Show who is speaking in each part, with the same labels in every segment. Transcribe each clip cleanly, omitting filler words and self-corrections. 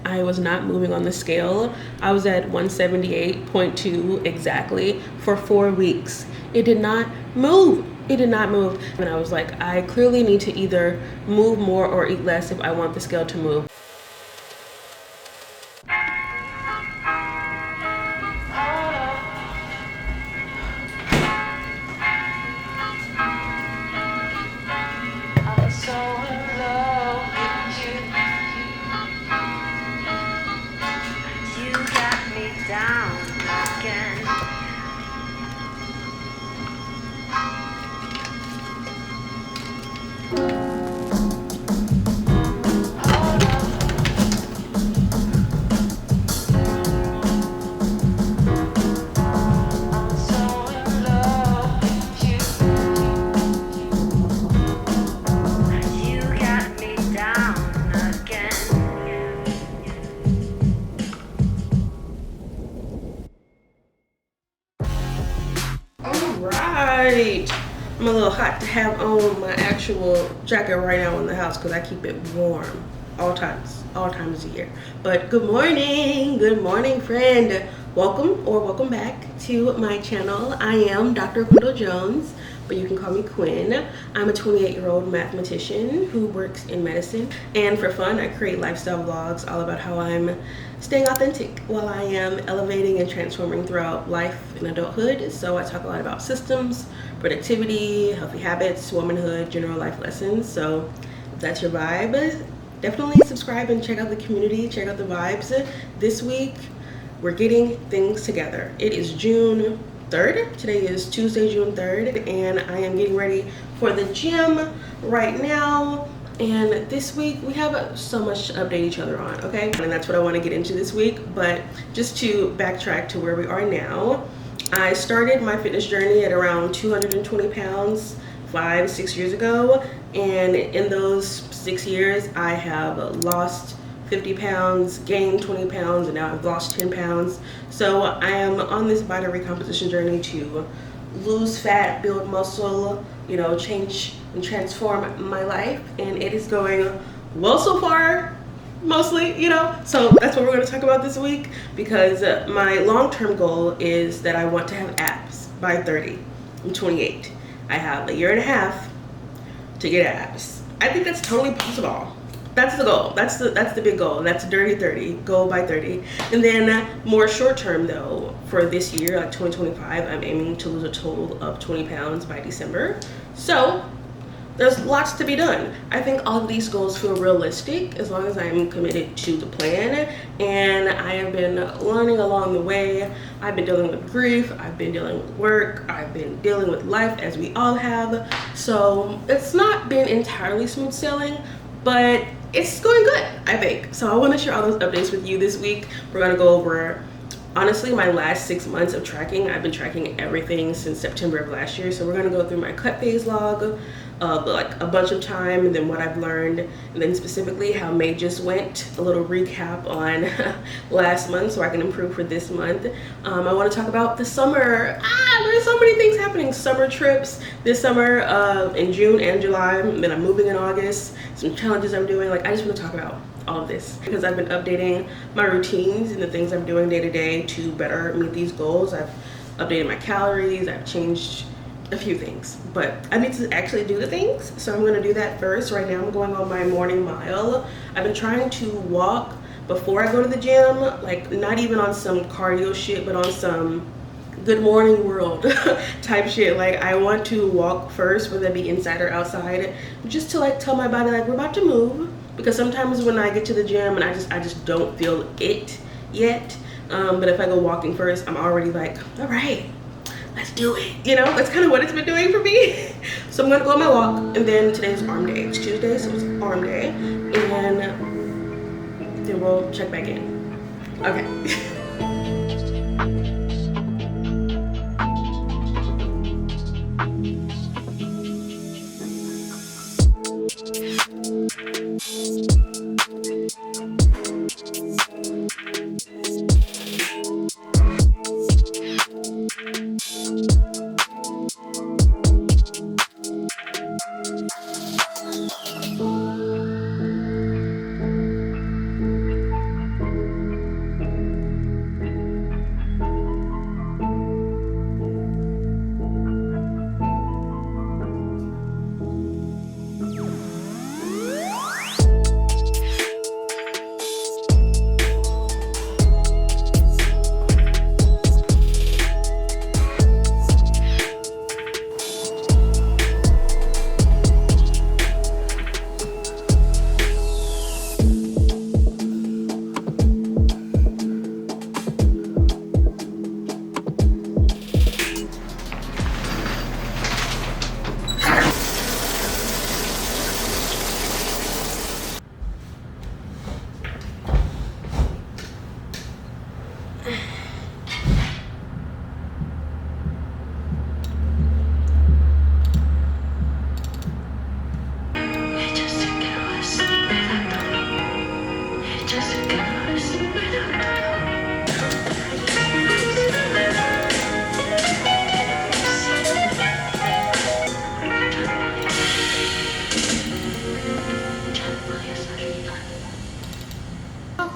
Speaker 1: I was not moving on the scale. I was at 178.2 exactly for 4 weeks. It did not move. It did not move. And I was like, I clearly need to either move more or eat less if I want the scale to move. I'm a little hot to have on my actual jacket right now in the house because I keep it warm all times of the year. But good morning friend. Welcome back to my channel. I am Dr. Quindel Jones, but you can call me Quinn. I'm a 28-year-old mathematician who works in medicine, and for fun I create lifestyle vlogs all about how I'm staying authentic while I am elevating and transforming throughout life and adulthood. So I talk a lot about systems, productivity, healthy habits, womanhood, general life lessons. So if that's your vibe, definitely subscribe and check out the community, check out the vibes. This week we're getting things together. It is June 3rd. Today is Tuesday, June 3rd, and I am getting ready for the gym right now. And this week we have so much to update each other on, okay? And that's what I want to get into this week. But just to backtrack to where we are now, I started my fitness journey at around 220 pounds 5-6 years ago, and in those 6 years I have lost 50 pounds, gained 20 pounds, and now I've lost 10 pounds. So I am on this body recomposition journey to lose fat, build muscle, you know, change and transform my life, and it is going well so far, mostly, you know. So that's what we're going to talk about this week, because my long-term goal is that I want to have abs by 30. I'm 28. I have a year and a half to get abs. I think that's totally possible. That's the goal. That's the big goal. That's dirty 30, goal by 30. And then more short term though, for this year, like 2025, I'm aiming to lose a total of 20 pounds by December. So there's lots to be done. I think all of these goals feel realistic as long as I'm committed to the plan. And I have been learning along the way. I've been dealing with grief, I've been dealing with work, I've been dealing with life, as we all have. So it's not been entirely smooth sailing, but it's going good, I think. So I want to share all those updates with you this week. We're going to go over, honestly, my last 6 months of tracking. I've been tracking everything since September of last year. So we're going to go through my cut phase log, like a bunch of time, and then what I've learned, and then specifically how May just went, a little recap on last month so I can improve for this month. I want to talk about the summer. There's so many things happening. Summer trips this summer in June and July, and then I'm moving in August, some challenges I'm doing. Like, I just want to talk about all of this because I've been updating my routines and the things I'm doing day to day to better meet these goals. I've updated my calories, I've changed a few things, but I need to actually do the things. So I'm going to do that first. Right now I'm going on my morning mile. I've been trying to walk before I go to the gym, like not even on some cardio shit, but on some good morning world type shit. Like, I want to walk first, whether that be inside or outside, just to like tell my body like we're about to move, because sometimes when I get to the gym and I just don't feel it yet, but if I go walking first, I'm already like, all right, let's do it. You know, that's kind of what it's been doing for me. So I'm gonna go on my walk, and then today's arm day. It's Tuesday, so it's arm day, and then we'll check back in. Okay.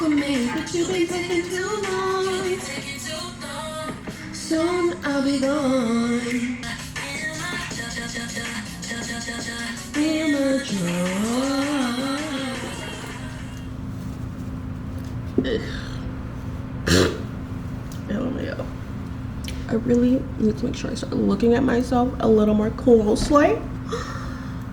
Speaker 1: walk with me, but you've been taking too long. Soon I'll be gone. LMAO. I really need to make sure I start looking at myself a little more closely.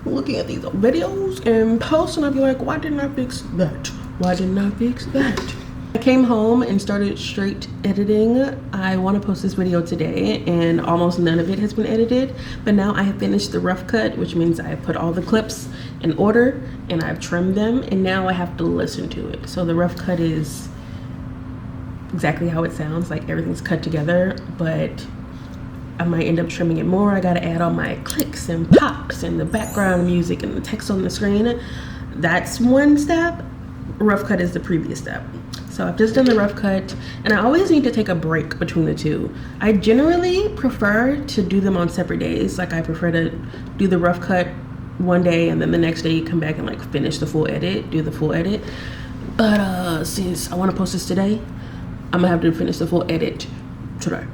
Speaker 1: Looking at these videos and posts, and I'll be like, why didn't I fix that? Why didn't I fix that? I came home and started straight editing. I want to post this video today, and almost none of it has been edited, but now I have finished the rough cut, which means I have put all the clips in order and I've trimmed them, and now I have to listen to it. So the rough cut is exactly how it sounds, like everything's cut together, but I might end up trimming it more. I gotta add all my clicks and pops and the background music and the text on the screen. That's one step. Rough cut is the previous step. So I've just done the rough cut, and I always need to take a break between the two. I generally prefer to do them on separate days. Like I prefer to do the rough cut one day and then the next day you come back and like finish the full edit, do the full edit. But since I want to post this today, I'm gonna have to finish the full edit today.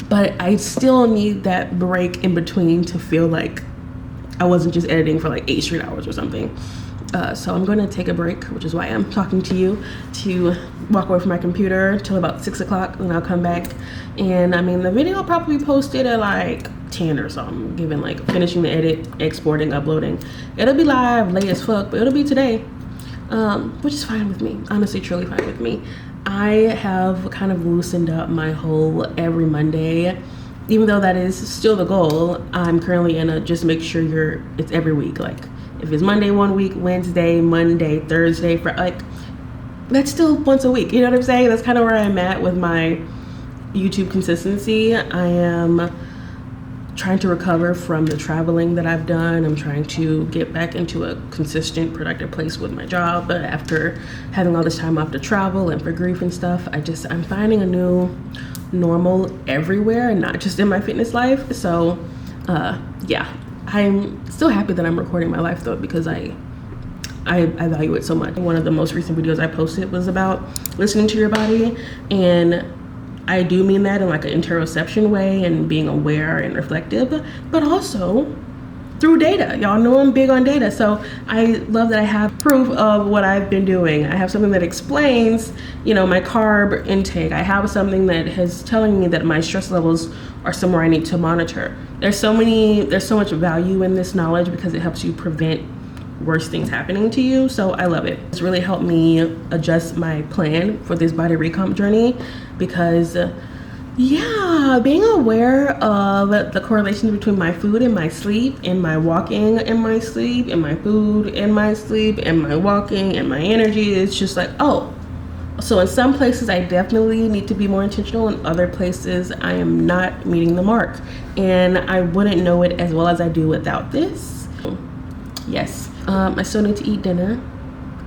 Speaker 1: But I still need that break in between to feel like I wasn't just editing for like 8 straight hours or something. So I'm going to take a break, which is why I'm talking to you, to walk away from my computer till about 6 o'clock, and I'll come back. And I mean, the video will probably be posted at like 10 or something, given like finishing the edit, exporting, uploading. It'll be live late as fuck, but it'll be today, which is fine with me. Honestly, truly fine with me. I have kind of loosened up my whole every Monday, even though that is still the goal. I'm currently in a just make sure it's every week. Like if it's Monday one week, Wednesday, Monday, Thursday, for like, that's still once a week. You know what I'm saying? That's kind of where I'm at with my YouTube consistency. I am trying to recover from the traveling that I've done. I'm trying to get back into a consistent, productive place with my job. But after having all this time off to travel and for grief and stuff, I'm finding a new normal everywhere and not just in my fitness life. So yeah, I'm still happy that I'm recording my life though, because I value it so much. One of the most recent videos I posted was about listening to your body, and I do mean that in like an interoception way and being aware and reflective, but also through data. Y'all know I'm big on data, so I love that I have proof of what I've been doing. I have something that explains, you know, my carb intake. I have something that is telling me that my stress levels are somewhere I need to monitor. There's so much value in this knowledge because it helps you prevent worse things happening to you. So I love it. It's really helped me adjust my plan for this body recomp journey, because yeah, being aware of the correlation between my food and my sleep, and my walking and my sleep, and my food and my sleep, and my walking and my energy, is just like, oh, so in some places I definitely need to be more intentional. In other places I am not meeting the mark, and I wouldn't know it as well as I do without this. Yes, I still need to eat dinner.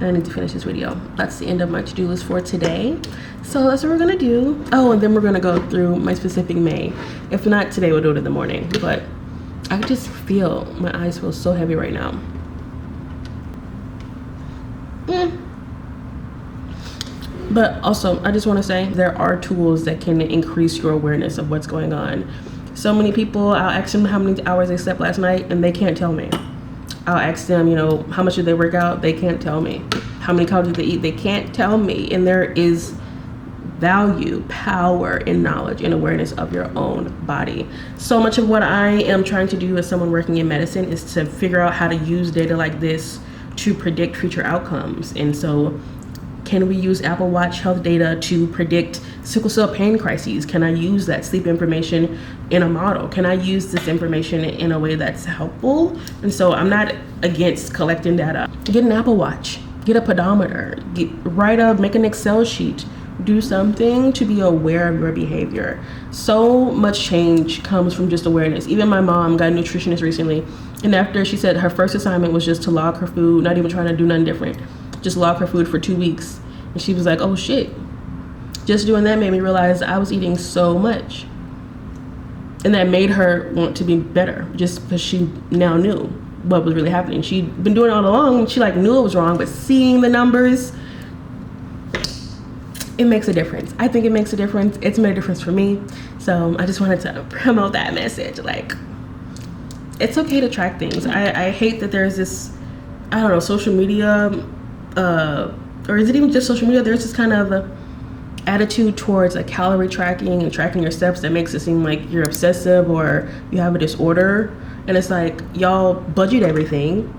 Speaker 1: I need to finish this video. That's the end of my to-do list for today. So that's what we're gonna do. Oh, and then we're gonna go through my specific May. If not today, we'll do it in the morning. But I just feel, my eyes feel so heavy right now. But also, I just wanna say, there are tools that can increase your awareness of what's going on. So many people, I'll ask them how many hours they slept last night, and they can't tell me. I'll ask them, you know, how much did they work out? They can't tell me. How many calories did they eat? They can't tell me. And there is value, power in knowledge and awareness of your own body. So much of what I am trying to do as someone working in medicine is to figure out how to use data like this to predict future outcomes. And so, can we use Apple Watch health data to predict sickle cell pain crises? Can I use that sleep information in a model? Can I use this information in a way that's helpful? And so I'm not against collecting data. Get an Apple Watch, get a pedometer, make an Excel sheet, do something to be aware of your behavior. So much change comes from just awareness. Even my mom got a nutritionist recently, and after she said her first assignment was just to log her food, not even trying to do nothing different, just log her food for 2 weeks. And she was like, oh shit. Just doing that made me realize I was eating so much. And that made her want to be better, just because she now knew what was really happening. She'd been doing it all along, and she like knew it was wrong, but seeing the numbers, it makes a difference. I think it makes a difference. It's made a difference for me. So I just wanted to promote that message. Like, it's okay to track things. I hate that there's this, I don't know, social media, or is it even just social media? There's this kind of attitude towards like calorie tracking and tracking your steps that makes it seem like you're obsessive or you have a disorder. And it's like, y'all budget everything.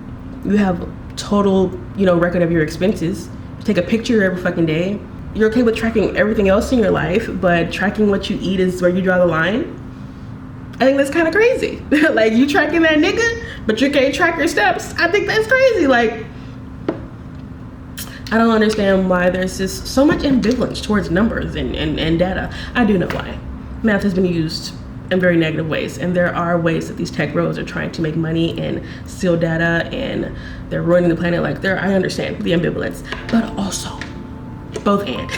Speaker 1: You have total, you know, record of your expenses. You take a picture every fucking day. You're okay with tracking everything else in your life, but tracking what you eat is where you draw the line. I think that's kind of crazy. Like, you tracking that nigga, but you can't track your steps. I think that's crazy. Like, I don't understand why there's just so much ambivalence towards numbers and data. I do know why. Math has been used in very negative ways, and there are ways that these tech bros are trying to make money and steal data, and they're ruining the planet. Like, I understand the ambivalence, but also both and.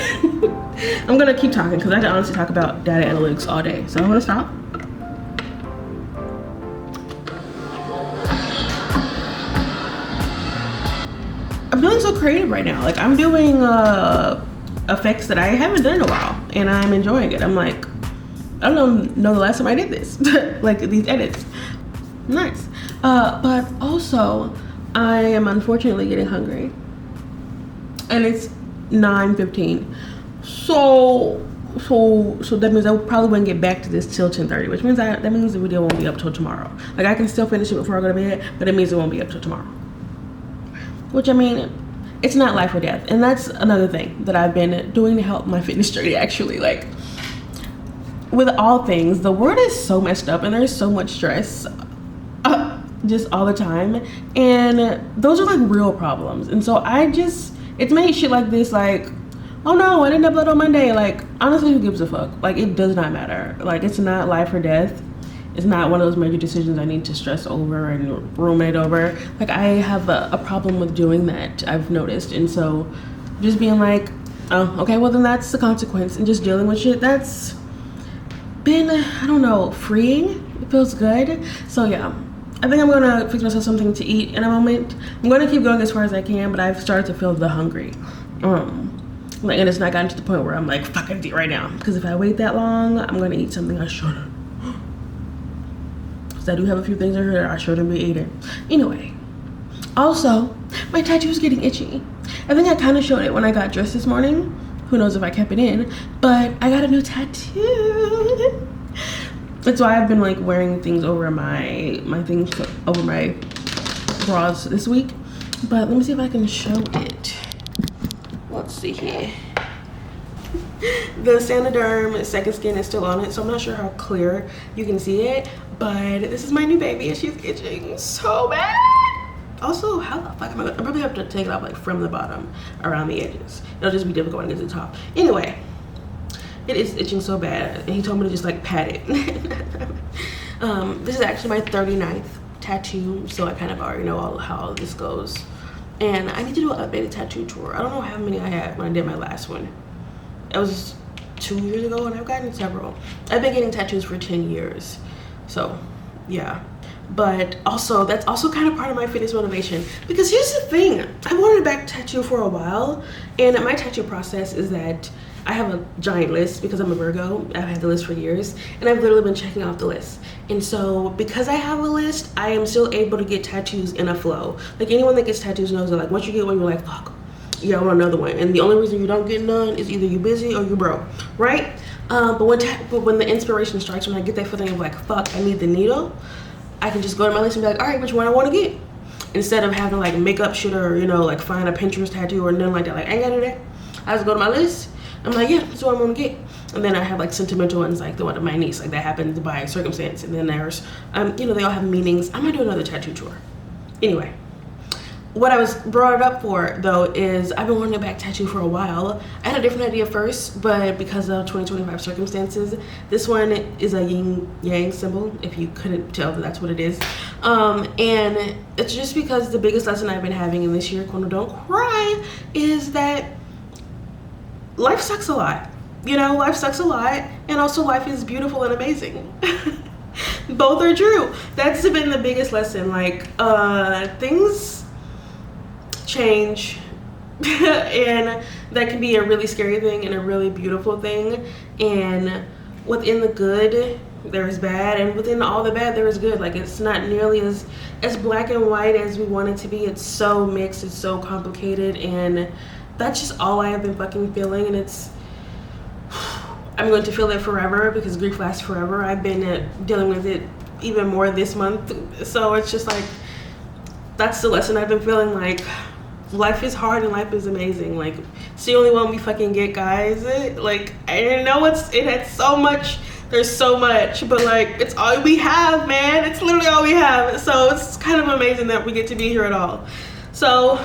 Speaker 1: I'm gonna keep talking because I can honestly talk about data analytics all day, so I'm gonna stop. I'm feeling so creative right now. Like, I'm doing effects that I haven't done in a while, and I'm enjoying it. I'm like, I don't know the last time I did this. Like, these edits. Nice. But also, I am unfortunately getting hungry. And it's 9:15. So that means I probably wouldn't get back to this till 10:30, which means that means the video won't be up till tomorrow. Like, I can still finish it before I go to bed, but it means it won't be up till tomorrow. Which, I mean, it's not life or death. And that's another thing that I've been doing to help my fitness journey, actually. Like, with all things, the world is so messed up and there's so much stress just all the time. And those are like real problems. And so it's made shit like this, like, oh no, I didn't upload on Monday. Like, honestly, who gives a fuck? Like, it does not matter. Like, it's not life or death. It's not one of those major decisions I need to stress over and ruminate over. Like, I have a problem with doing that, I've noticed. And so just being like, oh, okay, well then that's the consequence. And just dealing with shit, that's been, I don't know, freeing. It feels good. So yeah, I think I'm gonna fix myself something to eat in a moment. I'm gonna keep going as far as I can, but I've started to feel the hungry. Like, and it's not gotten to the point where I'm like, fuck, I eat right now. Because if I wait that long, I'm gonna eat something I shouldn't. I do have a few things in here that I shouldn't be eating. Anyway, also, my tattoo is getting itchy. I think I kind of showed it when I got dressed this morning. Who knows if I kept it in, but I got a new tattoo. That's why I've been like wearing things over my things over my bras this week. But let me see if I can show it. Let's see here. The Sanoderm Second Skin is still on it, so I'm not sure how clear you can see it, but this is my new baby and she's itching so bad. Also, how the fuck am I probably have to take it off like from the bottom around the edges. It'll just be difficult when I get to the top. Anyway, it is itching so bad, and he told me to just like pat it. This is actually my 39th tattoo, so I kind of already know how this goes. And I need to do an updated tattoo tour. I don't know how many I had when I did my last one. It was 2 years ago, and I've gotten several. I've been getting tattoos for 10 years. So, yeah. But also, that's also kind of part of my fitness motivation. Because here's the thing. I wanted a back tattoo for a while. And my tattoo process is that I have a giant list because I'm a Virgo. I've had the list for years. And I've literally been checking off the list. And so, because I have a list, I am still able to get tattoos in a flow. Like, anyone that gets tattoos knows that, like, once you get one, you're like, fuck. Yeah, I want another one. And the only reason you don't get none is either you busy or you broke, right? But when the inspiration strikes, when I get that feeling of like, fuck, I need the needle, I can just go to my list and be like, all right, which one I want to get? Instead of having to like make up shit or, you know, like find a Pinterest tattoo or nothing like that. Like, I ain't gotta do that. I just go to my list. I'm like, yeah, that's what I'm gonna get. And then I have like sentimental ones, like the one of my niece, like that happened by circumstance. And then there's, you know, they all have meanings. I'm gonna do another tattoo tour. Anyway. What I was brought it up for, though, is I've been wanting a back tattoo for a while. I had a different idea first, but because of 2025 circumstances, this one is a yin-yang symbol, if you couldn't tell that that's what it is. And it's just because the biggest lesson I've been having in this year, Quindel, don't cry, is that life sucks a lot. You know, life sucks a lot, and also life is beautiful and amazing. Both are true. That's been the biggest lesson. Like, things change And that can be a really scary thing and a really beautiful thing. And within the good, there's bad, and within all the bad, there is good. Like, it's not nearly as black and white as we want it to be. It's so mixed, it's so complicated, and that's just all I have been fucking feeling. And I'm going to feel it forever, because grief lasts forever. I've been dealing with it even more this month, so it's just like, that's the lesson I've been feeling. Like, life is hard and life is amazing. Like, it's the only one we fucking get, guys. Like, I didn't know it had so much. There's so much, but like, it's all we have, man. It's literally all we have. So it's kind of amazing that we get to be here at all. So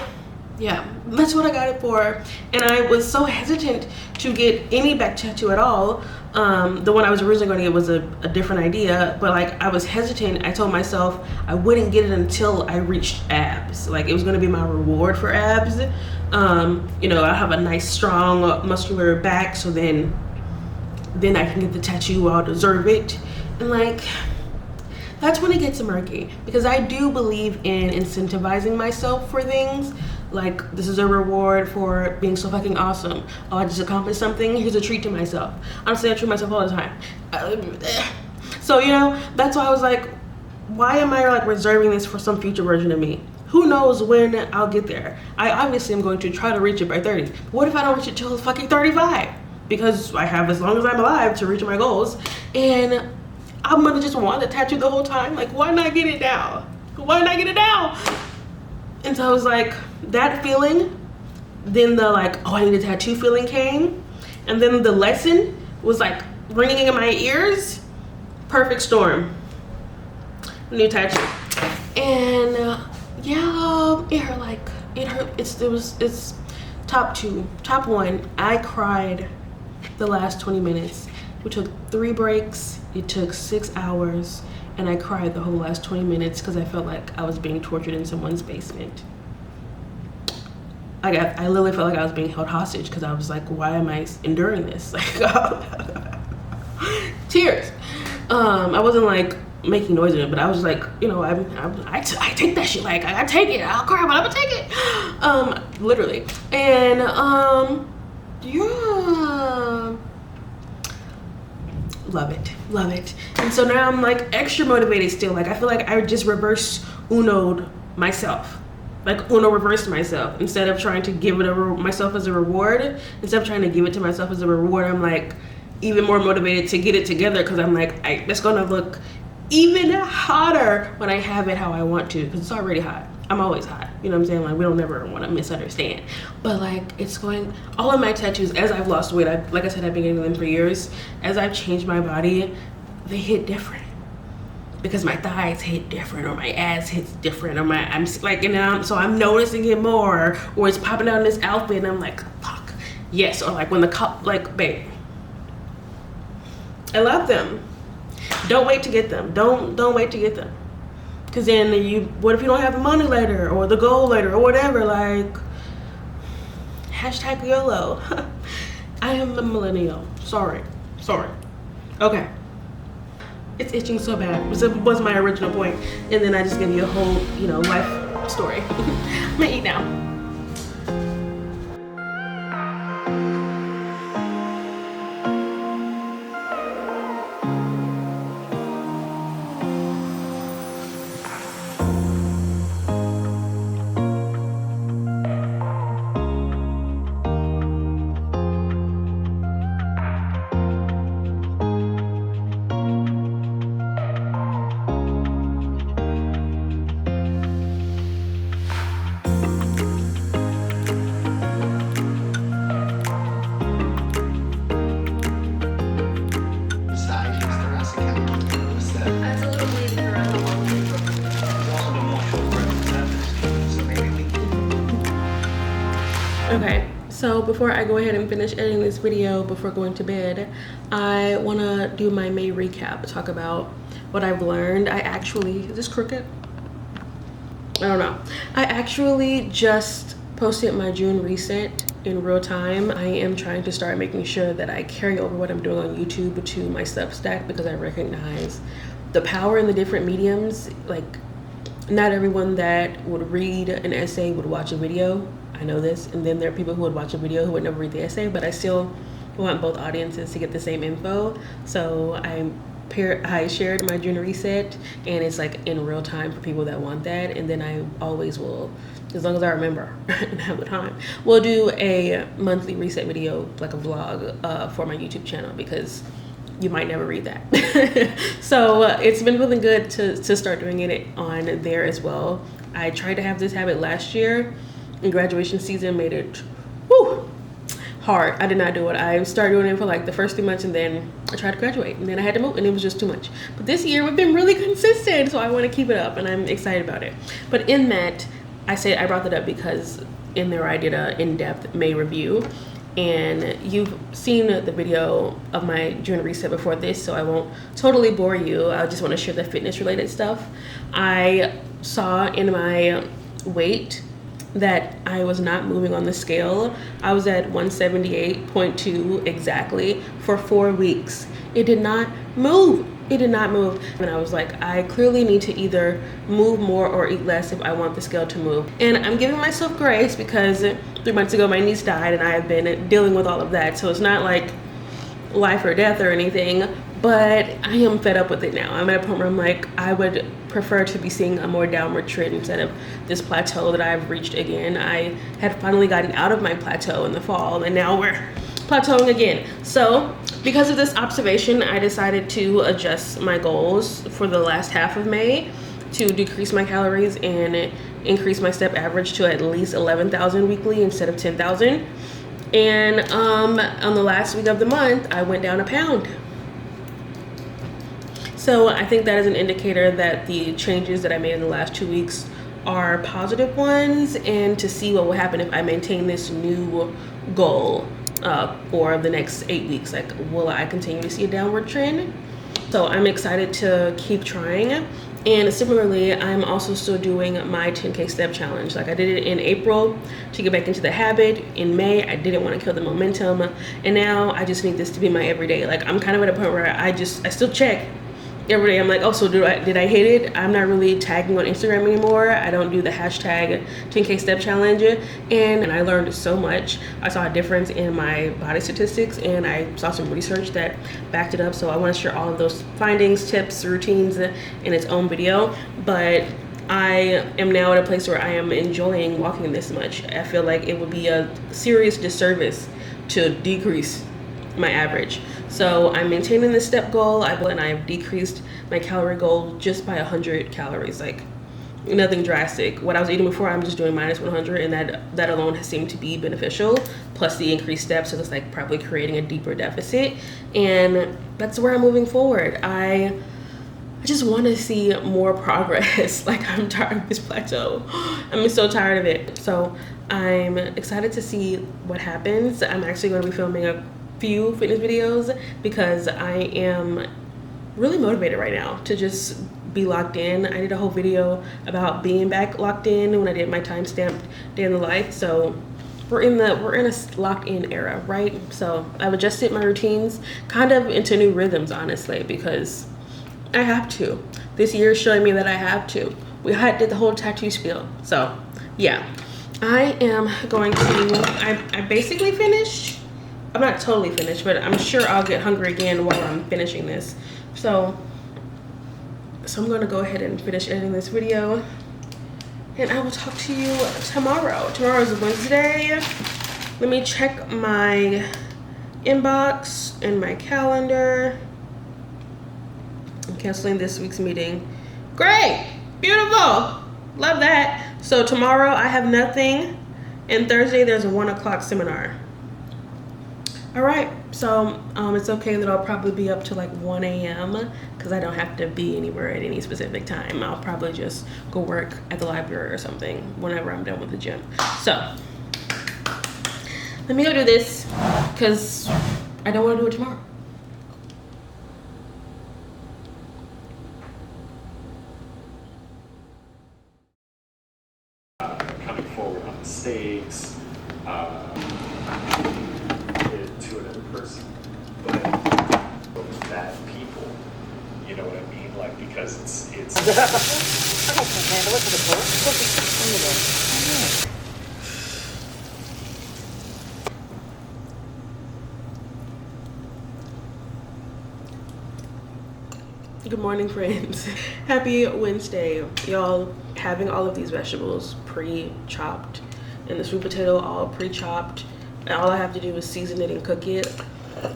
Speaker 1: yeah, that's what I got it for. And I was so hesitant to get any back tattoo at all. The one I was originally going to get was a different idea, but like, I was hesitant. I told myself I wouldn't get it until I reached abs. Like, it was going to be my reward for abs. You know, I have a nice, strong, muscular back, so then I can get the tattoo. I'll deserve it. And like, that's when it gets murky, because I do believe in incentivizing myself for things. Like, this is a reward for being so fucking awesome. Oh, I just accomplished something, here's a treat to myself. Honestly, I treat myself all the time. So, you know, that's why I was like, why am I like reserving this for some future version of me? Who knows when I'll get there? I obviously am going to try to reach it by 30. What if I don't reach it till fucking 35? Because I have as long as I'm alive to reach my goals, and I'm gonna just want the tattoo the whole time. Like, why not get it now? Why not get it now? And so I was like, that feeling, then the like, oh, I need a tattoo feeling came, and then the lesson was like ringing in my ears. Perfect storm. New tattoo. And yeah, it hurt. Like, it hurt. It's top two. Top one, I cried the last 20 minutes. We took 3 breaks. It took 6 hours, and I cried the whole last 20 minutes because I felt like I was being tortured in someone's basement. I literally felt like I was being held hostage, because I was like, why am I enduring this? Like, tears. I wasn't like making noise in it, but I was like, you know, I take that shit. Like, I take it. I'll cry, but I'm gonna take it. Literally. And yeah, love it. And so now I'm like extra motivated still. Like, I feel like I just reverse Uno'd myself. Like, Uno reversed myself. Instead of trying to give it myself as a reward, instead of trying to give it to myself as a reward, I'm like even more motivated to get it together, because I'm like, it's gonna look even hotter when I have it how I want to, because it's already hot. I'm always hot, you know what I'm saying? Like, we don't ever want to misunderstand, but like, it's going, all of my tattoos, as I've lost weight, like I said, I've been getting them for years. As I've changed my body, they hit different, because my thighs hit different, or my ass hits different, or I'm like, and so I'm noticing it more, or it's popping out in this outfit, and I'm like, fuck, yes. Or like when the cup, like, babe, I love them. Don't wait to get them. Don't wait to get them. Because then what if you don't have the money later, or the goal later, or whatever? Like, hashtag YOLO. I am a millennial. Sorry. Okay. It's itching so bad. Was my original point. And then I just gave you a whole, you know, life story. I'm gonna eat now. Okay, so before I go ahead and finish editing this video before going to bed, I want to do my May recap, talk about what I've learned. Is this crooked? I don't know. I actually just posted my June reset in real time. I am trying to start making sure that I carry over what I'm doing on YouTube to my Substack, because I recognize the power in the different mediums. Like, not everyone that would read an essay would watch a video. I know this. And then there are people who would watch a video who would never read the essay, but I still want both audiences to get the same info. So I shared my June reset, and it's like in real time for people that want that. And then I always will, as long as I remember and have the time, we'll do a monthly reset video, like a vlog for my YouTube channel, because you might never read that. So it's been really good to start doing it on there as well. I tried to have this habit last year, and graduation season made it hard. I did not do it. I started doing it for like the first 3 months, and then I tried to graduate, and then I had to move, and it was just too much. But this year we've been really consistent, so I want to keep it up, and I'm excited about it. But in that, I brought that up because in there I did a in-depth May review, and you've seen the video of my June reset before this, so I won't totally bore you. I just want to share the fitness related stuff. I saw in my weight that I was not moving on the scale. I was at 178.2 exactly for 4 weeks. It did not move. It did not move. And I was like, I clearly need to either move more or eat less if I want the scale to move. And I'm giving myself grace because 3 months ago my niece died, and I have been dealing with all of that. So it's not like life or death or anything, but I am fed up with it now. I'm at a point where I'm like, I would prefer to be seeing a more downward trend instead of this plateau that I've reached again. I had finally gotten out of my plateau in the fall, and now we're plateauing again. So because of this observation, I decided to adjust my goals for the last half of May to decrease my calories and increase my step average to at least 11,000 weekly instead of 10,000. And on the last week of the month, I went down a pound. So I think that is an indicator that the changes that I made in the last 2 weeks are positive ones, and to see what will happen if I maintain this new goal for the next 8 weeks. Like, will I continue to see a downward trend? So I'm excited to keep trying. And similarly, I'm also still doing my 10K step challenge. Like, I did it in April to get back into the habit. In May, I didn't want to kill the momentum. And now I just need this to be my everyday. Like, I'm kind of at a point where I still check every day. I'm like, oh, so did I hit it? I'm not really tagging on Instagram anymore. I don't do the hashtag 10K step challenge. And I learned so much. I saw a difference in my body statistics, and I saw some research that backed it up. So I want to share all of those findings, tips, routines in its own video. But I am now at a place where I am enjoying walking this much. I feel like it would be a serious disservice to decrease my average. So I'm maintaining the step goal, and I have decreased my calorie goal just by 100 calories, like nothing drastic. What I was eating before, I'm just doing minus 100, and that alone has seemed to be beneficial, plus the increased steps, so it's like probably creating a deeper deficit, and that's where I'm moving forward. I just want to see more progress. Like, I'm tired of this plateau. I'm so tired of it. So I'm excited to see what happens. I'm actually going to be filming a few fitness videos because I am really motivated right now to just be locked in. I did a whole video about being back locked in when I did my time-stamped day in the life. So we're in a locked in era, right? So I've adjusted my routines kind of into new rhythms, honestly, because I have to. This year is showing me that I have to. We did the whole tattoo spiel. So yeah, I am going to, I basically finished. I'm not totally finished, but I'm sure I'll get hungry again while I'm finishing this. So I'm going to go ahead and finish editing this video, and I will talk to you tomorrow. Tomorrow is Wednesday. Let me check my inbox and my calendar. I'm canceling this week's meeting. Great, beautiful, love that. So tomorrow I have nothing, and Thursday there's a 1 o'clock seminar. All right, so it's okay that I'll probably be up to like 1 a.m. because I don't have to be anywhere at any specific time. I'll probably just go work at the library or something whenever I'm done with the gym. So let me go do this because I don't want to do it tomorrow.
Speaker 2: Coming forward on mistakes. To another person, but bad people, you know what I mean? Like, because it's
Speaker 3: I don't handle it for the book.
Speaker 1: Good morning, friends. Happy Wednesday. Y'all, having all of these vegetables pre-chopped and the sweet potato all pre-chopped, and all I have to do is season it and cook it.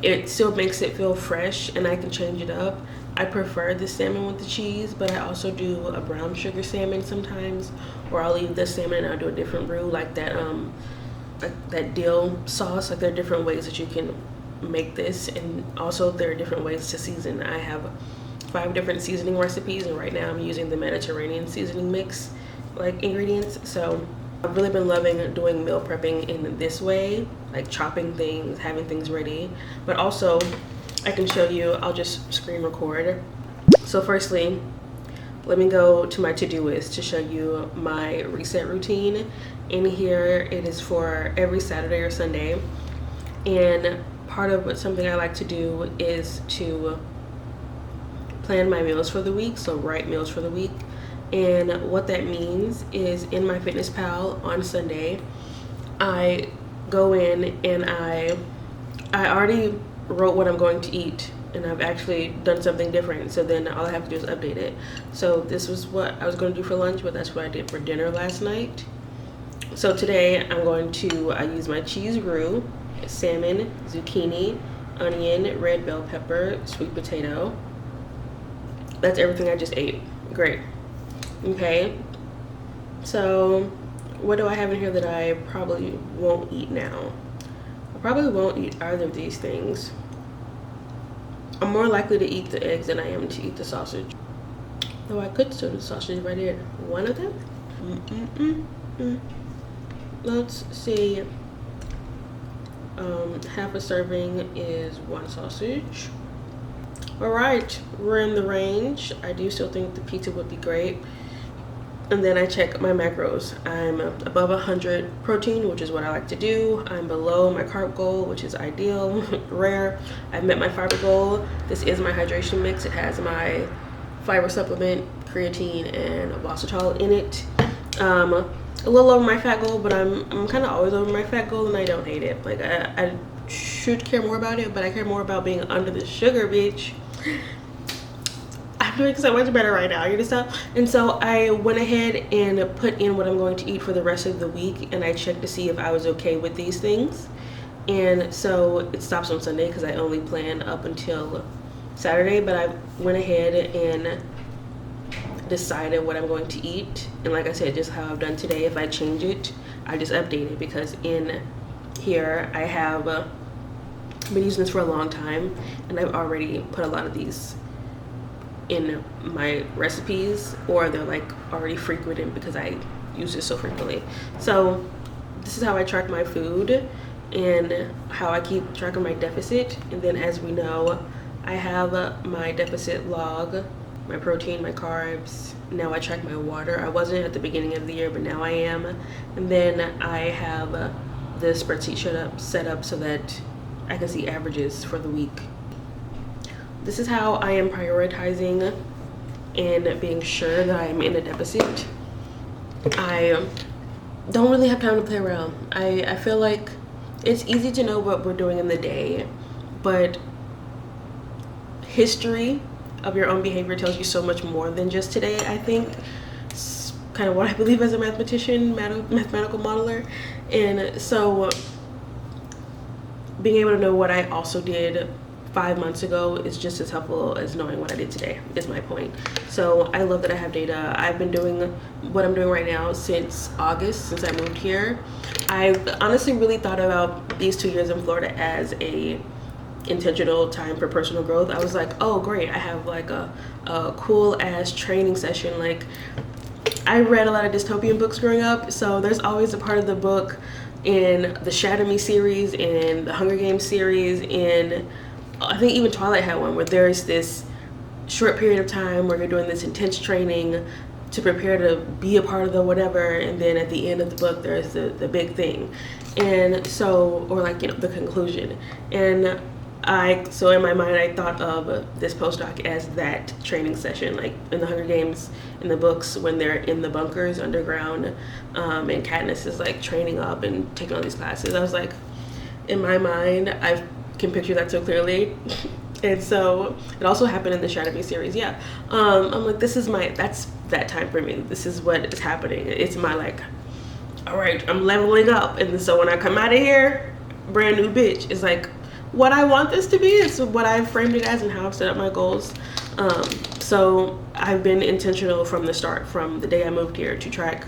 Speaker 1: It still makes it feel fresh and I can change it up. I prefer the salmon with the cheese, but I also do a brown sugar salmon sometimes, or I'll leave the salmon and I'll do a different roux like that dill sauce. Like there are different ways that you can make this, and also there are different ways to season. I have 5 different seasoning recipes, and right now I'm using the Mediterranean seasoning mix like ingredients. So I've really been loving doing meal prepping in this way, like chopping things, having things ready. But also I can show you, I'll just screen record. So firstly, let me go to my ToDoIst to show you my reset routine. In here it is for every Saturday or Sunday, and part of something I like to do is to plan my meals for the week, so write meals for the week. And what that means is in MyFitnessPal on Sunday, I go in and I already wrote what I'm going to eat, and I've actually done something different, so then all I have to do is update it. So this was what I was going to do for lunch, but that's what I did for dinner last night. So today I'm going to use my cheese roux, salmon, zucchini, onion, red bell pepper, sweet potato. That's everything I just ate. Great. Okay. So what do I have in here that I probably won't eat now? I probably won't eat either of these things. I'm more likely to eat the eggs than I am to eat the sausage. Though I could still do the sausage if I did one of them. Let's see. Half a serving is 1 sausage. All right, we're in the range. I do still think the pizza would be great. And then I check my macros. I'm above 100 protein, which is what I like to do. I'm below my carb goal, which is ideal, rare. I've met my fiber goal. This is my hydration mix. It has my fiber supplement, creatine, and maltitol in it. A little over my fat goal, but I'm kind of always over my fat goal, and I don't hate it. Like I should care more about it, but I care more about being under the sugar, bitch. I'm doing so much better right now, you understand? And so I went ahead and put in what I'm going to eat for the rest of the week, and I checked to see if I was okay with these things. And so it stops on Sunday because I only plan up until Saturday, but I went ahead and decided what I'm going to eat. And like I said, just how I've done today, if I change it, I just update it, because in here I have been using this for a long time, and I've already put a lot of these in my recipes, or they're like already frequented because I use this so frequently. So this is how I track my food and how I keep track of my deficit. And then, as we know, I have my deficit log, my protein, my carbs. Now I track my water. I wasn't at the beginning of the year, but now I am. And then I have the spreadsheet set up so that I can see averages for the week. This is how I am prioritizing and being sure that I'm in a deficit. I don't really have time to play around. I feel like it's easy to know what we're doing in the day, but history of your own behavior tells you so much more than just today, I think. It's kind of what I believe as a mathematician, mathematical modeler. And so being able to know what I also did 5 months ago is just as helpful as knowing what I did today, is my point. So I love that I have data. I've been doing what I'm doing right now since August, since I moved here. I've honestly really thought about these 2 years in Florida as a intentional time for personal growth. I was like, oh great, I have like a cool ass training session. Like, I read a lot of dystopian books growing up, so there's always a part of the book in the Shatter Me series, in the Hunger Games series, in I think even Twilight had one, where there's this short period of time where you're doing this intense training to prepare to be a part of the whatever, and then at the end of the book there's the big thing. And so, or like, you know, the conclusion. And so in my mind I thought of this postdoc as that training session, like in the Hunger Games, in the books, when they're in the bunkers underground, and Katniss is like training up and taking all these classes. I was like, in my mind, I can picture that so clearly. And so it also happened in the Shadow series. Yeah. I'm like, that's that time for me. This is what is happening. It's my like, all right, I'm leveling up. And so when I come out of here, brand new bitch. It's like what I want this to be. It's what I've framed it as and how I've set up my goals. So I've been intentional from the start, from the day I moved here, to track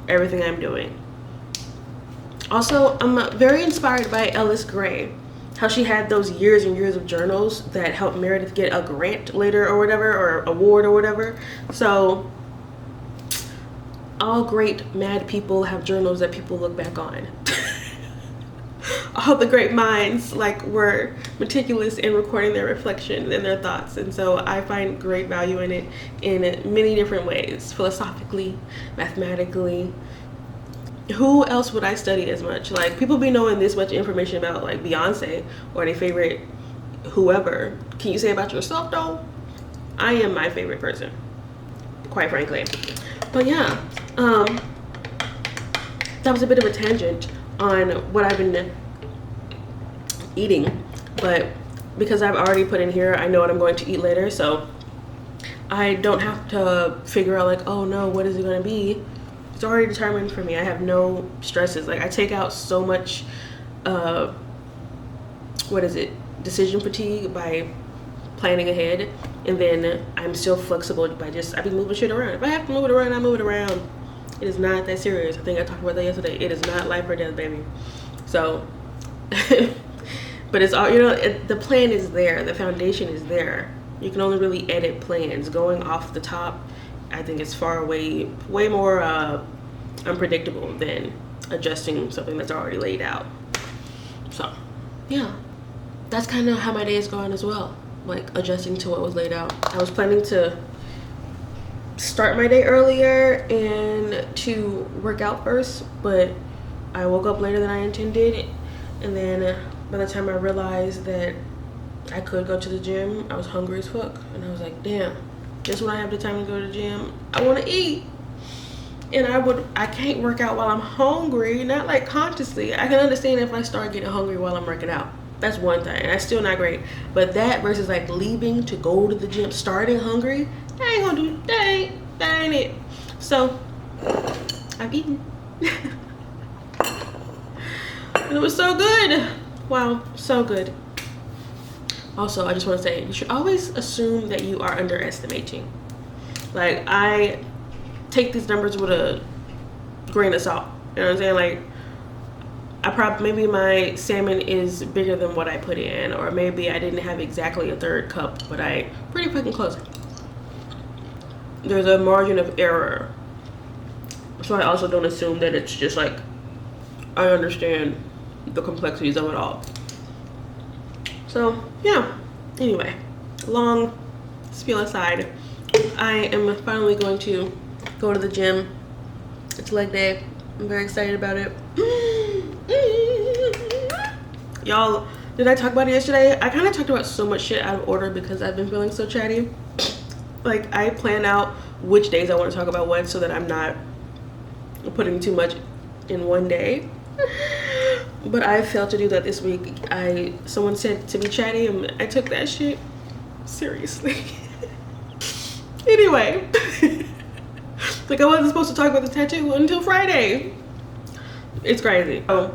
Speaker 1: everything I'm doing. Also, I'm very inspired by Ellis Gray, how she had those years and years of journals that helped Meredith get a grant later or whatever, or award or whatever. So all great mad people have journals that people look back on. All the great minds like were meticulous in recording their reflections and their thoughts, and so I find great value in it in many different ways, philosophically, mathematically. Who else would I study as much? Like, people be knowing this much information about like Beyonce or their favorite whoever. Can you say about yourself though? I am my favorite person, quite frankly. But yeah, that was a bit of a tangent on what I've been eating, but because I've already put in here, I know what I'm going to eat later, so I don't have to figure out like, oh no, what is it going to be? It's already determined for me. I have no stresses. Like, I take out so much decision fatigue by planning ahead, and then I'm still flexible by I be moving shit around. If I have to move it around, I move it around. It is not that serious. I think I talked about that yesterday. It is not life or death, baby. So but it's all, the plan is there, the foundation is there. You can only really edit plans. Going off the top, I think it's way more unpredictable than adjusting something that's already laid out. So yeah, that's kind of how my day is going as well, like adjusting to what was laid out. I was planning to start my day earlier and to work out first, but I woke up later than I intended, and then by the time I realized that I could go to the gym, I was hungry as fuck, and I was like, damn, just when I have the time to go to the gym, I want to eat. And I can't work out while I'm hungry, not like consciously. I can understand if I start getting hungry while I'm working out. That's one thing, and that's still not great. But that versus like leaving to go to the gym, starting hungry, I ain't gonna do that. That ain't it. So I've eaten. And it was so good. Wow, so good. Also, I just want to say, you should always assume that you are underestimating. Like, I take these numbers with a grain of salt. You know what I'm saying? Like, maybe my salmon is bigger than what I put in, or maybe I didn't have exactly a third cup, but I pretty fucking close. There's a margin of error. So I also don't assume that it's just like, I understand the complexities of it all. So yeah, anyway, long spiel aside, I am finally going to go to the gym. It's leg day. I'm very excited about it. Y'all, did I talk about it yesterday? I kind of talked about so much shit out of order because I've been feeling so chatty. Like, I plan out which days I want to talk about what so that I'm not putting too much in one day. But I failed to do that this week. Someone said to be chatty, and I took that shit seriously. Anyway, like, I wasn't supposed to talk about the tattoo until Friday. It's crazy. Oh,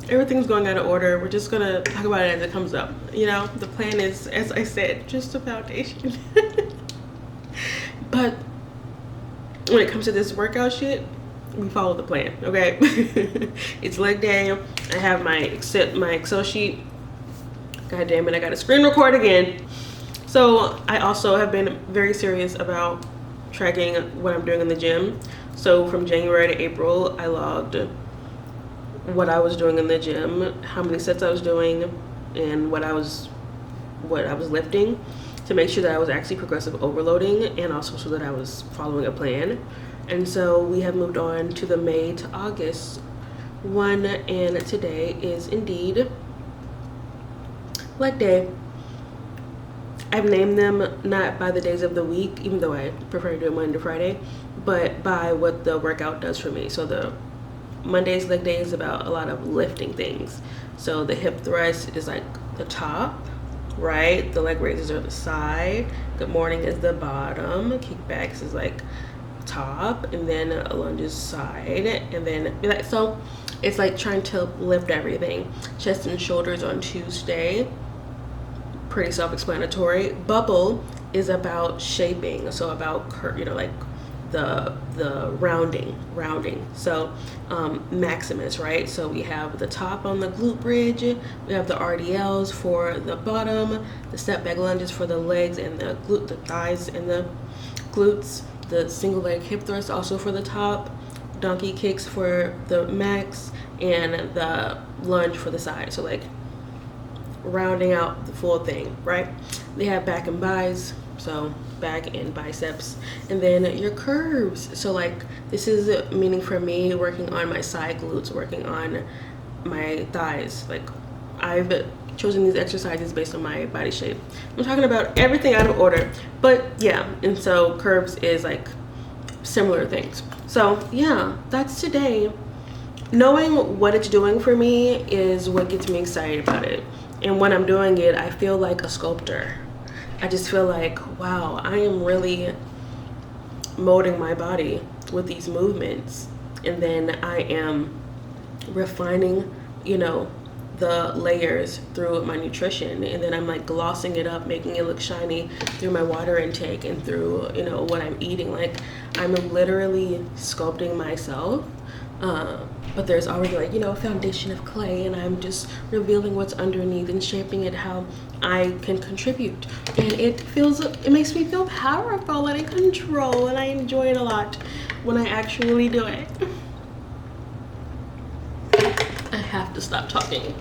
Speaker 1: everything's going out of order. We're just gonna talk about it as it comes up. You know, the plan is, as I said, just a foundation. But when it comes to this workout shit, we follow the plan, okay? It's leg day. I have my Excel sheet. God damn it, I gotta screen record again. So I also have been very serious about tracking what I'm doing in the gym. So from January to April, I logged what I was doing in the gym, how many sets I was doing, and what I was lifting, to make sure that I was actually progressive overloading, and also so that I was following a plan. And so we have moved on to the May to August one, and today is indeed leg day. I've named them not by the days of the week, even though I prefer to do it Monday to Friday, but by what the workout does for me. So the Monday's leg day is about a lot of lifting things. So the hip thrust is like the top, right? The leg raises are the side. Good morning is the bottom. Kickbacks is like top, and then a lunge is side, and then like so. It's like trying to lift everything. Chest and shoulders on Tuesday. Pretty self-explanatory. Bubble is about shaping, so about like the rounding. So Maximus, right? So we have the top on the glute bridge. We have the RDLs for the bottom. The step back lunges for the legs and the thighs and the glutes. The single leg hip thrust also for the top. Donkey kicks for the max, and the lunge for the side. So like rounding out the full thing, right? They have back and bis, so back and biceps, and then your curves. So like this is meaning for me working on my side glutes, working on my thighs. Like I've chosen these exercises based on my body shape. I'm talking about everything out of order, but yeah. And so curves is like similar things. So yeah, that's today. Knowing what it's doing for me is what gets me excited about it. And when I'm doing it, I feel like a sculptor. I just feel like, wow, I am really molding my body with these movements. And then I am refining, the layers through my nutrition. And then I'm like glossing it up, making it look shiny through my water intake and through, what I'm eating. Like I'm literally sculpting myself. But there's already like, a foundation of clay, and I'm just revealing what's underneath and shaping it how I can contribute. And it makes me feel powerful and in control, and I enjoy it a lot when I actually do it. I have to stop talking.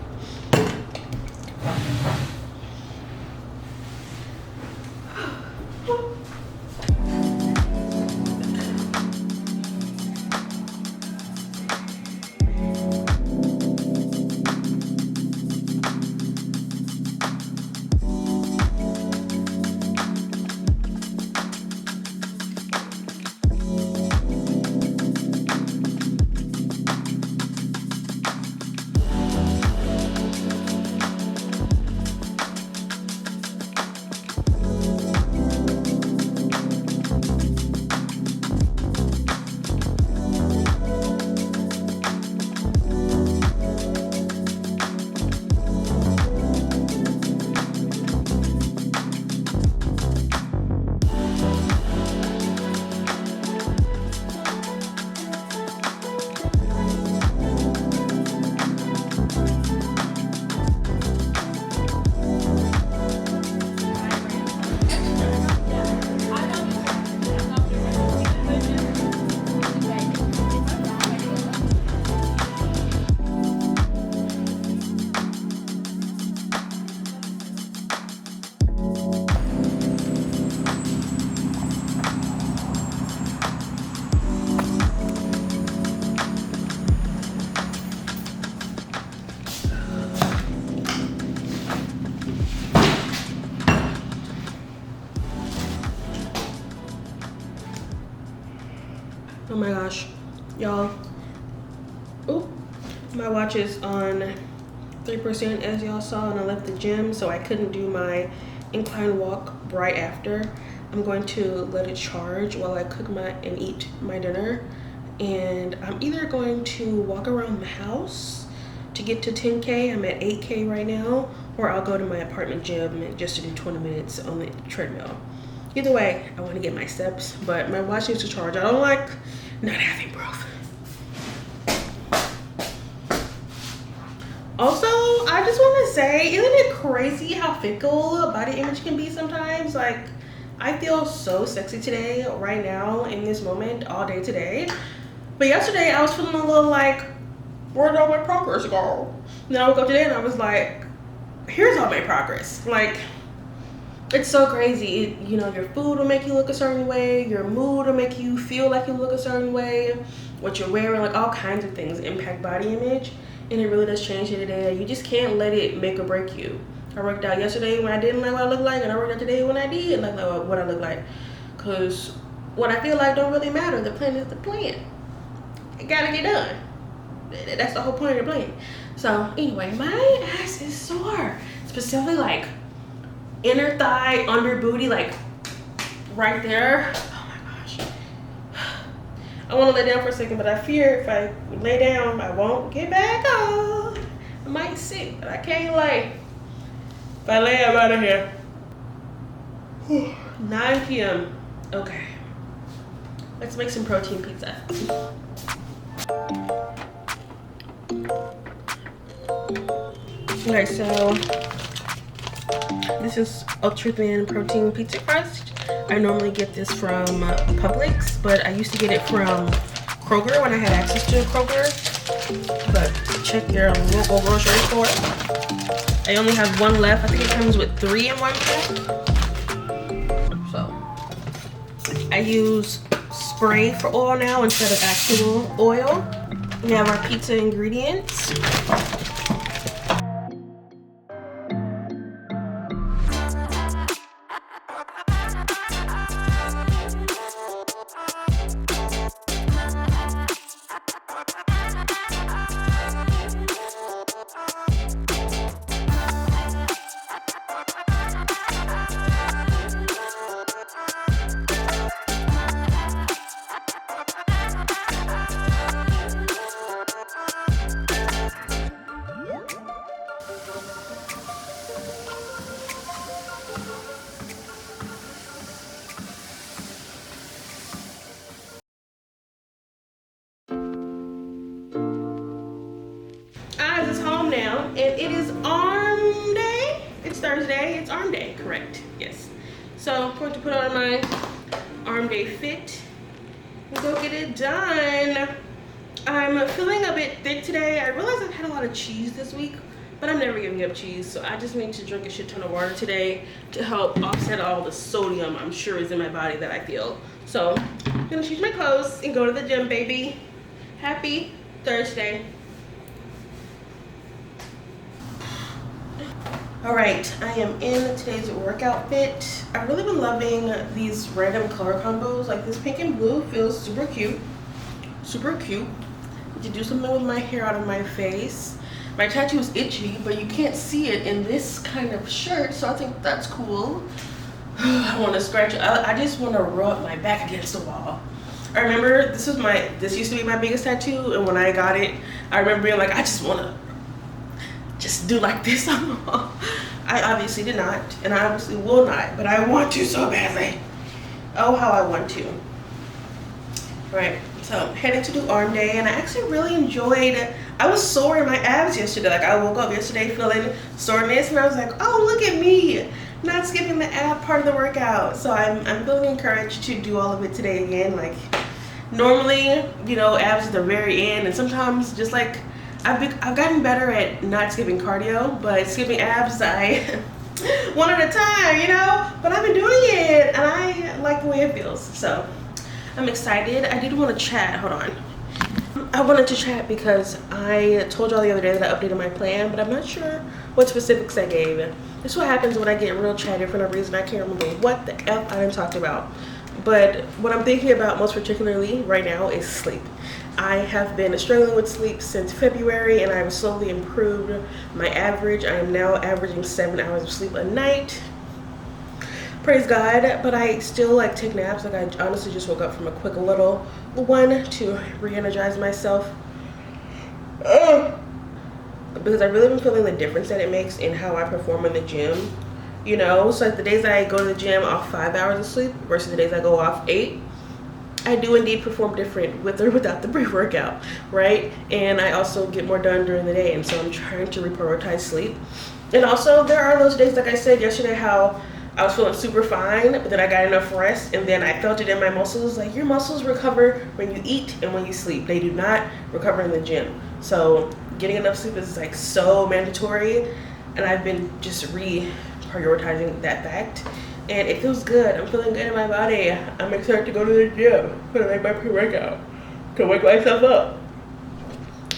Speaker 1: Oh my gosh, y'all. Oop, my watch is on 3% as y'all saw, and I left the gym, so I couldn't do my incline walk right after. I'm going to let it charge while I cook and eat my dinner. And I'm either going to walk around the house to get to 10K, I'm at 8K right now, or I'll go to my apartment gym just to do 20 minutes on the treadmill. Either way, I want to get my steps, but my watch needs to charge. I don't like not having both. Also, I just want to say, isn't it crazy how fickle body image can be sometimes? Like, I feel so sexy today, right now, in this moment, all day today. But yesterday, I was feeling a little like, where did all my progress go? Then I woke up today and I was like, here's all my progress. Like, it's so crazy. Your food will make you look a certain way. Your mood will make you feel like you look a certain way. What you're wearing, like all kinds of things impact body image. And it really does change day to day. You just can't let it make or break you. I worked out yesterday when I didn't like what I look like, and I worked out today when I did like what I look like. Because what I feel like don't really matter. The plan is the plan. It gotta get done. That's the whole point of the plan. So anyway, my ass is sore. Specifically like inner thigh, under booty, like right there. Oh my gosh. I want to lay down for a second, but I fear if I lay down, I won't get back up. I might sit, but I can't lay. If I lay, I'm out of here. 9 p.m. Okay. Let's make some protein pizza. Okay, so this is ultra thin protein pizza crust. I normally get this from Publix, but I used to get it from Kroger when I had access to Kroger. But check your local grocery store. I only have one left. I think it comes with 3 in one pack. So I use spray for oil now instead of actual oil. We have our pizza ingredients. Oz is home now, and it is arm day. It's Thursday. It's arm day, correct? Yes. So I'm going to put on my arm day fit and go get it done. I'm feeling a bit thick today. I realize I've had a lot of cheese this week, but I'm never giving up cheese. So I just need to drink a shit ton of water today to help offset all the sodium I'm sure is in my body that I feel. So I'm gonna change my clothes and go to the gym, baby. Happy Thursday. All right, I am in today's workout fit. I've really been loving these random color combos. Like this pink and blue feels super cute. Super cute. To do something with my hair out of my face. My tattoo is itchy, but you can't see it in this kind of shirt, so I think that's cool. I want to scratch it. I just want to rub my back against the wall. I remember this used to be my biggest tattoo, and when I got it, I remember being like, I just want to just do like this on the wall. I obviously did not, and I obviously will not, but I want to so badly. Oh, how I want to. Right, so heading to do arm day, and I actually really enjoyed, I was sore in my abs yesterday. Like I woke up yesterday feeling soreness, and I was like, oh, look at me, not skipping the ab part of the workout. So I'm feeling encouraged to do all of it today again. Like normally, you know, abs at the very end, and sometimes just like, I've gotten better at not skipping cardio, but skipping abs, I one at a time, you know, but I've been doing it, and I like the way it feels, so I'm excited. I did want to chat, hold on. I wanted to chat because I told y'all the other day that I updated my plan, but I'm not sure what specifics I gave. This is what happens when I get real chatty for no reason. I can't remember what the F I talked about. But what I'm thinking about most particularly right now is sleep. I have been struggling with sleep since February, and I've slowly improved my average. I am now averaging 7 hours of sleep a night. Praise God, but I still like take naps. Like I honestly just woke up from a quick little one to re-energize myself. Because I've really been feeling the difference that it makes in how I perform in the gym. You know, so like the days that I go to the gym off 5 hours of sleep versus the days I go off 8, I do indeed perform different with or without the pre-workout, right? And I also get more done during the day, and so I'm trying to reprioritize sleep. And also there are those days, like I said yesterday, how I was feeling super fine, but then I got enough rest, and then I felt it in my muscles. Like your muscles recover when you eat and when you sleep. They do not recover in the gym. So getting enough sleep is like so mandatory, and I've been just prioritizing that fact, and it feels good. I'm feeling good in my body. I'm excited to go to the gym for like my pre-workout to wake myself up.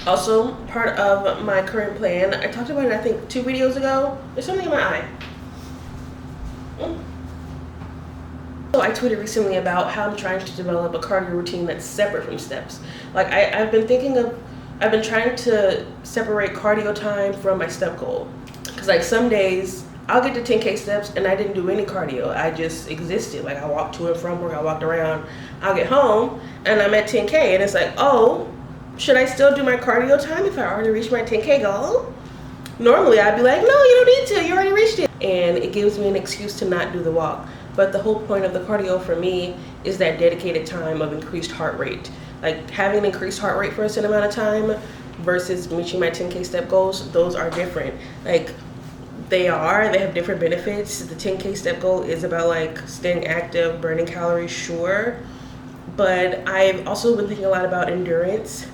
Speaker 1: Also, part of my current plan, I talked about it I think 2 videos ago. There's something in my eye. So I tweeted recently about how I'm trying to develop a cardio routine that's separate from steps. Like I've been trying to separate cardio time from my step goal. Because like some days I'll get to 10K steps and I didn't do any cardio. I just existed. Like I walked to and from work, I walked around. I'll get home and I'm at 10K and it's like, oh, should I still do my cardio time if I already reached my 10K goal? Normally I'd be like, no, you don't need to, you already reached it. And it gives me an excuse to not do the walk. But the whole point of the cardio for me is that dedicated time of increased heart rate. Like having an increased heart rate for a certain amount of time versus reaching my 10K step goals, those are different. Like they have different benefits. The 10K step goal is about like staying active, burning calories, sure. But I've also been thinking a lot about endurance.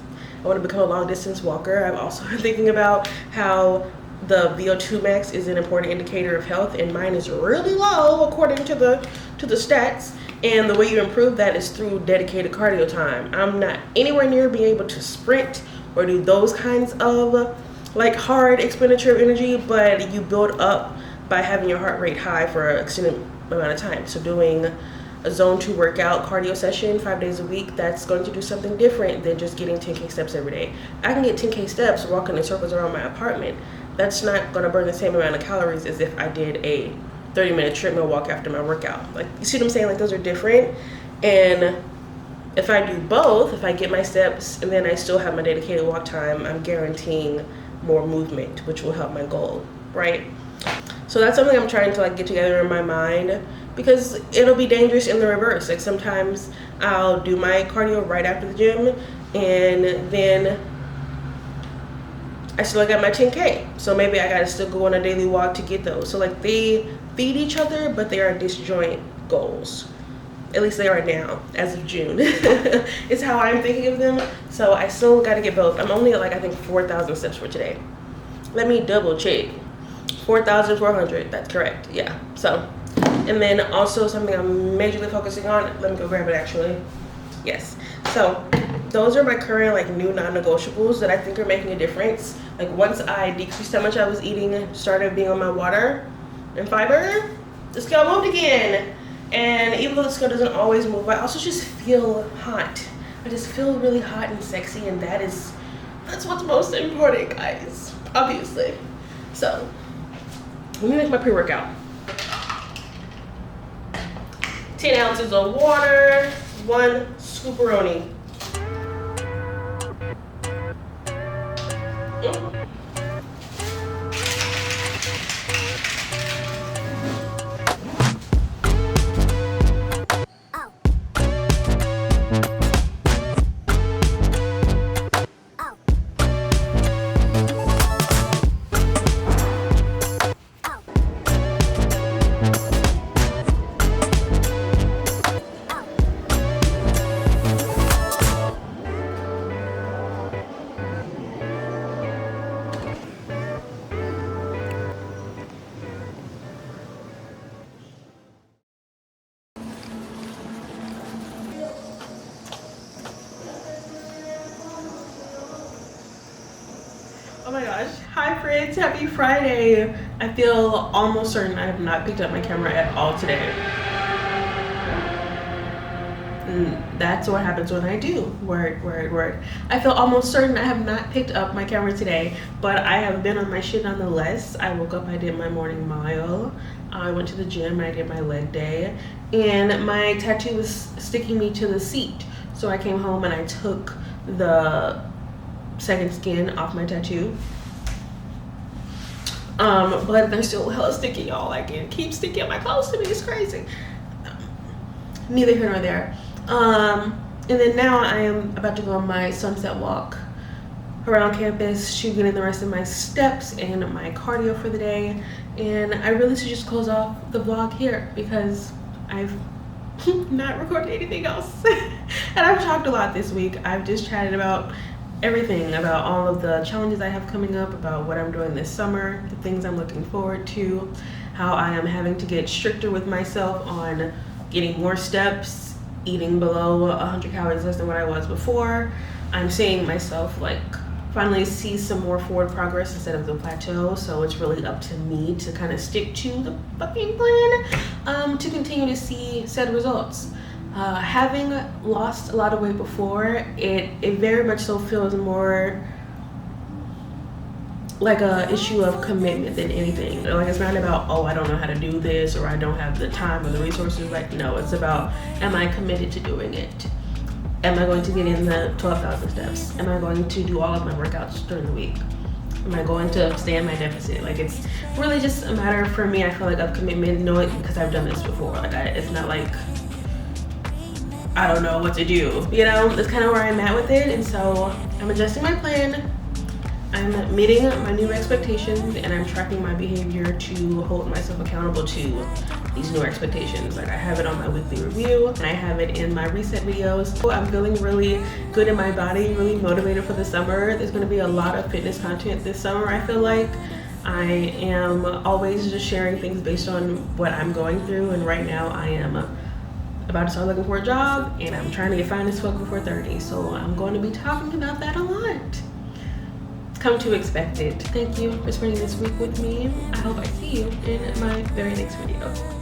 Speaker 1: I want to become a long distance walker. I've also been thinking about how the VO2 max is an important indicator of health, and mine is really low according to the stats. And the way you improve that is through dedicated cardio time. I'm not anywhere near being able to sprint or do those kinds of like hard expenditure of energy, but you build up by having your heart rate high for an extended amount of time. So doing a zone 2 workout cardio session 5 days a week, that's going to do something different than just getting 10K steps every day. I can get 10K steps walking in circles around my apartment. That's not going to burn the same amount of calories as if I did a 30-minute treadmill walk after my workout. Like, you see what I'm saying? Like, those are different. And if I do both, if I get my steps and then I still have my dedicated walk time, I'm guaranteeing more movement, which will help my goal, right? So that's something I'm trying to like get together in my mind, because it'll be dangerous in the reverse. Like sometimes I'll do my cardio right after the gym and then I still got my 10K. So maybe I gotta still go on a daily walk to get those. So like they feed each other, but they are disjoint goals. At least they are now, as of June. It's how I'm thinking of them. So I still gotta get both. I'm only at like, I think 4,000 steps for today. Let me double check. 4,400, that's correct, yeah. So, and then also something I'm majorly focusing on, let me go grab it actually. Yes, so those are my current like new non-negotiables that I think are making a difference. Like once I decreased how much I was eating, started being on my water and fiber, the scale moved again. And even though the scale doesn't always move, I also just feel hot. I just feel really hot and sexy, and that's what's most important, guys, obviously. So, let me make my pre-workout. 10 ounces of water, 1 scooperoni. Oh my gosh, hi friends, happy Friday. I feel almost certain I have not picked up my camera at all today. And that's what happens when I do, word. I feel almost certain I have not picked up my camera today, but I have been on my shit nonetheless. I woke up, I did my morning mile, I went to the gym, I did my leg day, and my tattoo was sticking me to the seat. So I came home and I took the second skin off my tattoo. But they're still hella sticky, y'all. Like, it keeps sticking my clothes to me. It's crazy. Neither here nor there. And then now I am about to go on my sunset walk around campus, shooting in the rest of my steps and my cardio for the day. And I really should just close off the vlog here because I've not recorded anything else. And I've talked a lot this week. I've just chatted about everything, about all of the challenges I have coming up, about what I'm doing this summer, the things I'm looking forward to, how I am having to get stricter with myself on getting more steps, eating below 100 calories less than what I was before. I'm seeing myself like finally see some more forward progress instead of the plateau, so it's really up to me to kind of stick to the fucking plan to continue to see said results. Having lost a lot of weight before, it very much so feels more like a issue of commitment than anything. Like, it's not about, oh, I don't know how to do this, or I don't have the time or the resources. Like, no, it's about, am I committed to doing it? Am I going to get in the 12,000 steps? Am I going to do all of my workouts during the week? Am I going to stay in my deficit? Like, it's really just a matter for me, I feel like, of commitment, knowing, because I've done this before. Like, it's not like I don't know what to do, you know? That's kind of where I'm at with it. And so I'm adjusting my plan. I'm meeting my new expectations, and I'm tracking my behavior to hold myself accountable to these new expectations. Like, I have it on my weekly review, and I have it in my reset videos. So I'm feeling really good in my body, really motivated for the summer. There's gonna be a lot of fitness content this summer, I feel like. I am always just sharing things based on what I'm going through, and right now I am about to start looking for a job, and I'm trying to get fine as fuck before 30. So I'm going to be talking about that a lot. Come to expect it. Thank you for spending this week with me. I hope I see you in my very next video.